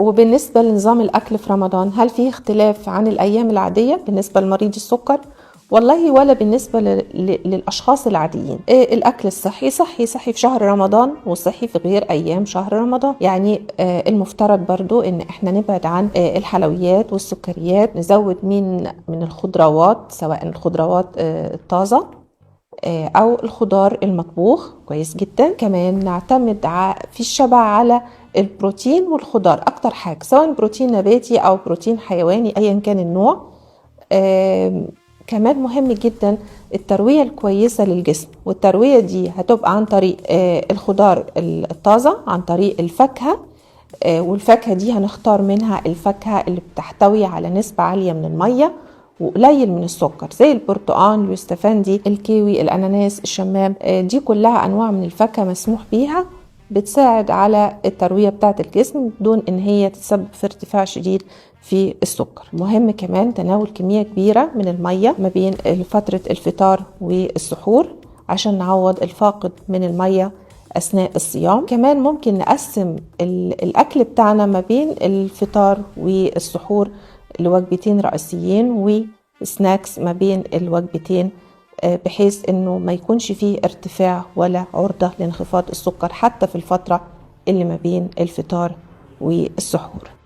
وبالنسبة لنظام الأكل في رمضان، هل فيه اختلاف عن الأيام العادية بالنسبة لمريض السكر؟ والله ولا بالنسبة للأشخاص العاديين. الأكل الصحي صحي في شهر رمضان، وصحي في غير أيام شهر رمضان. يعني المفترض برضو إن إحنا نبعد عن الحلويات والسكريات، نزود من الخضروات، سواء الخضروات الطازة أو الخضار المطبوخ كويس جدا. كمان نعتمد في الشبع على البروتين والخضار أكتر حاجة، سواء بروتين نباتي أو بروتين حيواني أيا كان النوع. كمان مهم جدا التروية الكويسة للجسم، والتروية دي هتبقى عن طريق الخضار الطازة، عن طريق الفاكهة. والفاكهة دي هنختار منها الفاكهة اللي بتحتوي على نسبة عالية من المية وقليل من السكر، زي البرتقال، اليوستفندي، الكيوي، الأناناس، الشمام. دي كلها أنواع من الفاكهة مسموح بيها، بتساعد على التروية بتاعة الجسم دون إن هي تسبب في ارتفاع شديد في السكر. مهم كمان تناول كمية كبيرة من المية ما بين فترة الفطار والسحور عشان نعوض الفاقد من المية أثناء الصيام. كمان ممكن نقسم الأكل بتاعنا ما بين الفطار والسحور لوجبتين رئيسيين، وسناكس ما بين الوجبتين، بحيث انه ما يكونش فيه ارتفاع ولا عرضة لانخفاض السكر حتى في الفترة اللي ما بين الفطار والسحور.